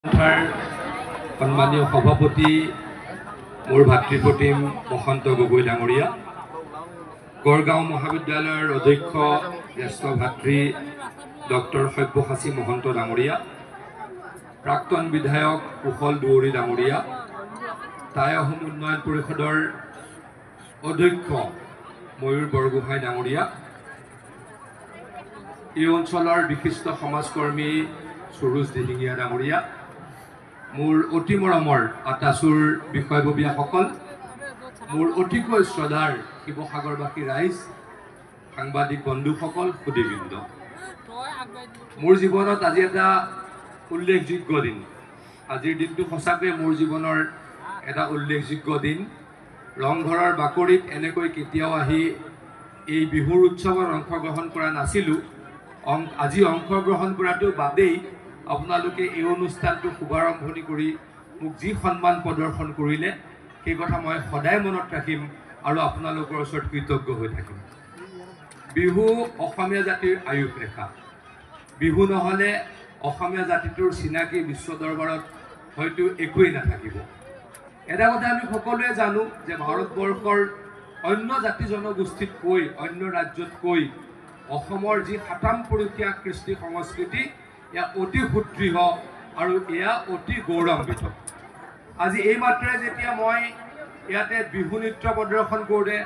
सम्मानीय सभापति मोर भातृप्रतिम बसंत गगৈ डांगरिया, गड़गांव महाविद्यालय अध्यक्ष ज्येष्ठ भातृ डॉक्टर सब्यसाची महंत डांगरिया, प्राक्तन विधायक कुशल दुवरी डांगरिया, टाई अहोम उन्नयन परिषदर अध्यक्ष मयूर बरगोहांई डांगरिया, এই অঞ্চলৰ বিশিষ্ট সমাজকৰ্মী সুৰুজ দিহিঙীয়া ডাঙৰীয়া, মোৰ অতি মৰমৰ আটাচুৰ বিষয়ববীয়াসকল, মোৰ অতিকৈ শ্ৰদ্ধাৰ শিৱসাগৰবাসী ৰাইজ, সাংবাদিক বন্ধুসকল, সুধীবৃন্দ, মোৰ জীৱনত আজি এটা উল্লেখযোগ্য দিন। আজিৰ দিনটো সঁচাকৈ মোৰ জীৱনৰ এটা উল্লেখযোগ্য দিন। ৰংঘৰৰ বাকৰিত এনেকৈ কেতিয়াও আহি এই বিহুৰ উৎসৱত অংশগ্ৰহণ কৰা নাছিলোঁ। আজি অংশগ্ৰহণ কৰাটো বাদেই আপোনালোকে এই অনুষ্ঠানটো শুভাৰম্ভণি কৰি মোক যি সন্মান প্ৰদৰ্শন কৰিলে সেই কথা মই সদায় মনত ৰাখিম আৰু আপোনালোকৰ ওচৰত কৃতজ্ঞ হৈ থাকিম। বিহু অসমীয়া জাতিৰ আয়ুস ৰেখা। বিহু নহ'লে অসমীয়া জাতিটোৰ চিনাকি বিশ্ব দৰবাৰত হয়তো একোৱেই নাথাকিব। এটা কথা আমি সকলোৱে জানো যে ভাৰতবৰ্ষৰ অন্য জাতি জনগোষ্ঠীতকৈ, অন্য ৰাজ্যতকৈ অসমৰ যি সাতামপুৰুষীয়া কৃষ্টি সংস্কৃতি, এয়া অতি সুদৃঢ় আৰু এয়া অতি গৌৰৱান্বিত। আজি এই মাত্ৰে যেতিয়া মই ইয়াতে বিহু নৃত্য প্ৰদৰ্শন কৰোঁতে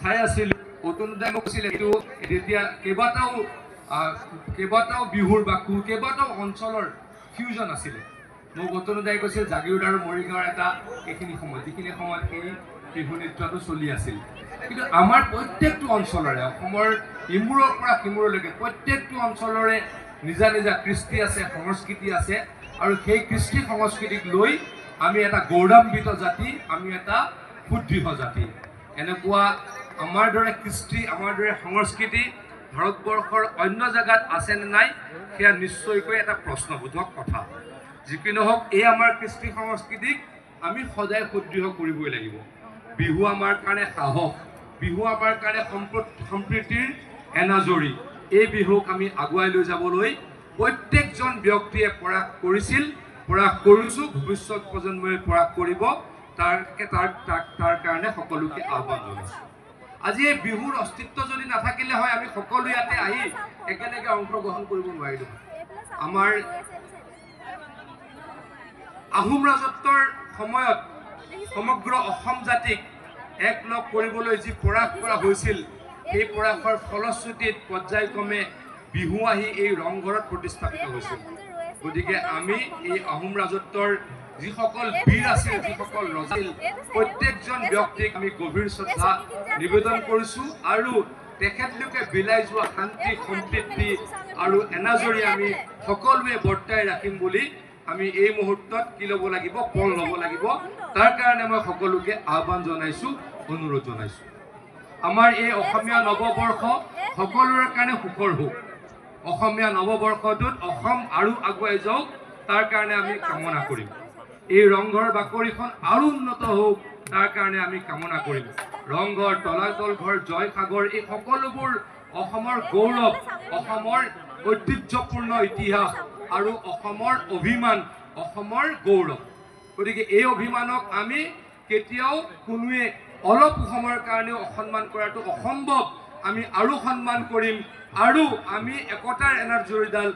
চাই আছিলোঁ, অতনুদাই মোক কৈছিলে এইটো তেতিয়া কেইবাটাও বিহুৰ বা কেইবাটাও অঞ্চলৰ ফিউজন আছিলে। মোক অতনুদাই কৈছিল জাগিৰোড আৰু মৰিগাঁৱৰ এটা এইখিনি সময়ত, যিখিনি সময়ত সেই বিহু নৃত্যটো চলি আছিল। কিন্তু আমাৰ প্ৰত্যেকটো অঞ্চলৰে, অসমৰ ইমূৰৰ পৰা সিমূৰলৈকে প্ৰত্যেকটো অঞ্চলৰে নিজা নিজা কৃষ্টি আছে, সংস্কৃতি আছে, আৰু সেই কৃষ্টি সংস্কৃতিক লৈ আমি এটা গৌৰৱান্বিত জাতি, আমি এটা সুদৃঢ় জাতি। এনেকুৱা আমাৰ দৰে কৃষ্টি, আমাৰ দৰে সংস্কৃতি ভাৰতবৰ্ষৰ অন্য জেগাত আছেনে নাই সেয়া নিশ্চয়কৈ এটা প্ৰশ্নবোধক কথা। যি কি নহওক, এই আমাৰ কৃষ্টি সংস্কৃতিক আমি সদায় সুদৃঢ় কৰিবই লাগিব। বিহু আমাৰ কাৰণে সাহস, বিহু আমাৰ কাৰণে সম্প্ৰীতিৰ এনাজৰী। এই বিহুক আমি আগুৱাই লৈ যাবলৈ প্ৰত্যেকজন ব্যক্তিয়ে প্ৰয়াস কৰিছিল, প্ৰয়াস কৰিছোঁ, ভৱিষ্যত প্ৰজন্মই প্ৰয়াস কৰিব। তাৰ কাৰণে সকলোকে আহ্বান জনাইছোঁ। আজি এই বিহুৰ অস্তিত্ব যদি নাথাকিলে হয়, আমি সকলো ইয়াতে আহি একেলগে অংশগ্ৰহণ কৰিব নোৱাৰিলোঁ। আমাৰ আহোম ৰাজত্বৰ সময়ত সমগ্ৰ অসম জাতিক একলগ কৰিবলৈ যি প্ৰয়াস কৰা হৈছিল, সেই প্ৰয়াসৰ ফলশ্ৰুতিত পৰ্যায়ক্ৰমে বিহু আহি এই ৰংঘৰত প্ৰতিস্থাপিত হৈছিল। গতিকে আমি এই আহোম ৰাজত্বৰ যিসকল বীৰ আছিল, যিসকল ৰজা আছিল, প্ৰত্যেকজন ব্যক্তিক আমি গভীৰ শ্ৰদ্ধা নিবেদন কৰিছোঁ আৰু তেখেতলোকে বিলাই যোৱা শান্তি, সম্প্ৰীতি আৰু এনাজৰী আমি সকলোৱে বৰ্তাই ৰাখিম বুলি আমি এই মুহূৰ্তত কি ল'ব লাগিব, পল ল'ব লাগিব। তাৰ কাৰণে মই সকলোকে আহ্বান জনাইছোঁ, অনুৰোধ জনাইছোঁ। আমাৰ এই অসমীয়া নৱবৰ্ষ সকলোৰে কাৰণে সুখৰ হওক। অসমীয়া নৱবৰ্ষটোত অসম আৰু আগুৱাই যাওক, তাৰ কাৰণে আমি কামনা কৰিম। এই ৰংঘৰ বাকৰিখন আৰু উন্নত হওক, তাৰ কাৰণে আমি কামনা কৰিম। ৰংঘৰ, তলাতল ঘৰ, জয়সাগৰ, এই সকলোবোৰ অসমৰ গৌৰৱ, অসমৰ ঐতিহ্যপূৰ্ণ ইতিহাস আৰু অসমৰ অভিমান, অসমৰ গৌৰৱ। গতিকে এই অভিমানক আমি কেতিয়াও কোনোৱে অলপ সময়ৰ কাৰণেও অসন্মান কৰাটো অসম্ভৱ। আমি আৰু সন্মান কৰিম আৰু আমি একতাৰ এনাজৰীডাল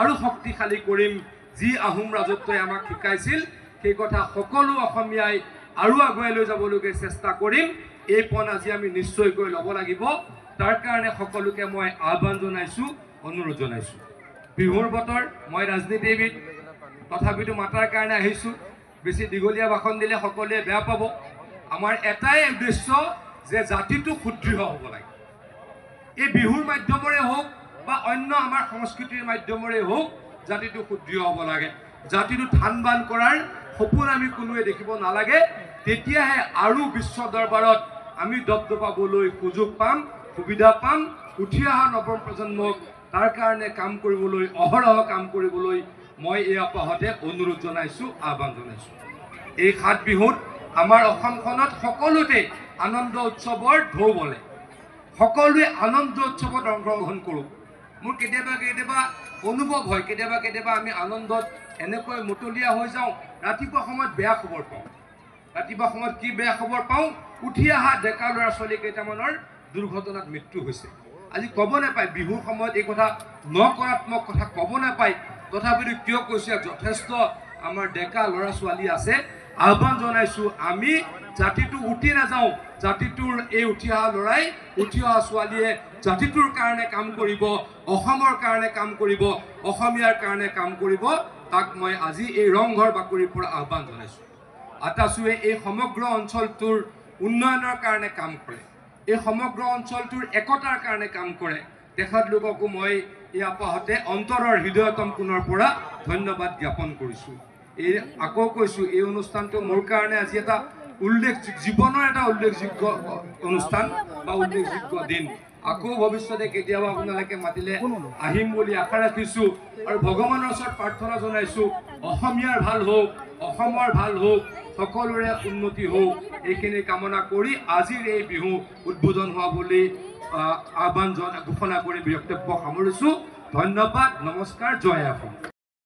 আৰু শক্তিশালী কৰিম। যি আহোম ৰাজত্বই আমাক শিকাইছিল সেই কথা সকলো অসমীয়াই আৰু আগুৱাই লৈ যাবলৈকে চেষ্টা কৰিম। এই পণ আজি আমি নিশ্চয়কৈ ল'ব লাগিব। তাৰ কাৰণে সকলোকে মই আহ্বান জনাইছোঁ, অনুৰোধ জনাইছোঁ। বিহুৰ বতৰ, মই ৰাজনীতিবিদ, তথাপিতো মাতাৰ কাৰণে আহিছোঁ। বেছি দীঘলীয়া ভাষণ দিলে সকলোৱে বেয়া পাব। আমাৰ এটাই উদ্দেশ্য যে জাতিটো সুদৃঢ় হ'ব লাগে। এই বিহুৰ মাধ্যমেৰে হওক বা অন্য আমাৰ সংস্কৃতিৰ মাধ্যমেৰে হওক, জাতিটো সুদৃঢ় হ'ব লাগে। জাতিটো ধান বান কৰাৰ সপোন আমি কোনোৱে দেখিব নালাগে। তেতিয়াহে আৰু বিশ্ব দৰবাৰত আমি দপদপাবলৈ সুযোগ পাম, সুবিধা পাম। উঠি অহা নৱ প্ৰজন্মক তাৰ কাৰণে কাম কৰিবলৈ, অহৰহ কাম কৰিবলৈ মই এই আপাহতে অনুৰোধ জনাইছোঁ, আহ্বান জনাইছোঁ। এই ৭ বিহুত আমাৰ অসমখনত সকলোতে আনন্দ উৎসৱৰ ঢৌ বলে। সকলোৱে আনন্দ উৎসৱত অংশগ্ৰহণ কৰোঁ। মোৰ কেতিয়াবা অনুভৱ হয়, কেতিয়াবা আমি আনন্দত এনেকৈ মতলীয়া হৈ যাওঁ, ৰাতিপুৱা সময়ত বেয়া খবৰ পাওঁ। ৰাতিপুৱা সময়ত কি বেয়া খবৰ পাওঁ? উঠি অহা ডেকা ল'ৰা ছোৱালী কেইটামানৰ দুৰ্ঘটনাত মৃত্যু হৈছে। আজি ক'ব নাপায়, বিহুৰ সময়ত এই কথা নকাৰাত্মক কথা ক'ব নাপায়, তথাপিতো কিয় কৈছে, যথেষ্ট আমাৰ ডেকা ল'ৰা ছোৱালী আছে। আহ্বান জনাইছোঁ, আমি জাতিটো উঠি নাযাওঁ, জাতিটোৰ এই উঠি অহা ল'ৰাই, উঠি অহা ছোৱালীয়ে জাতিটোৰ কাৰণে কাম কৰিব, অসমৰ কাৰণে কাম কৰিব, অসমীয়াৰ কাৰণে কাম কৰিব। তাক মই আজি এই ৰংঘৰ বাকৰিৰ পৰা আহ্বান জনাইছোঁ। আতাচুৱে এই সমগ্ৰ অঞ্চলটোৰ উন্নয়নৰ কাৰণে কাম কৰে, এই সমগ্ৰ অঞ্চলটোৰ একতাৰ কাৰণে কাম কৰে। তেখেতলোককো মই এই আপাহতে অন্তৰৰ হৃদয়তম কোণৰ পৰা ধন্যবাদ জ্ঞাপন কৰিছোঁ। এই আকৌ কৈছোঁ, এই অনুষ্ঠানটো মোৰ কাৰণে আজি এটা জীৱনৰ এটা উল্লেখযোগ্য অনুষ্ঠান বা উল্লেখযোগ্য দিন। আকৌ ভৱিষ্যতে কেতিয়াবা আপোনালোকে মাতিলে আহিম বুলি আশা ৰাখিছোঁ আৰু ভগৱানৰ ওচৰত প্ৰাৰ্থনা জনাইছোঁ, অসমীয়াৰ ভাল হওক, অসমৰ ভাল হওক, সকলোৰে উন্নতি হওক, এইখিনি কামনা কৰি আজিৰ এই বিহু উদ্বোধন হোৱা বুলি আহ্বান ঘোষণা কৰি বক্তব্য সামৰিছোঁ। ধন্যবাদ, নমস্কাৰ, জয় অসম।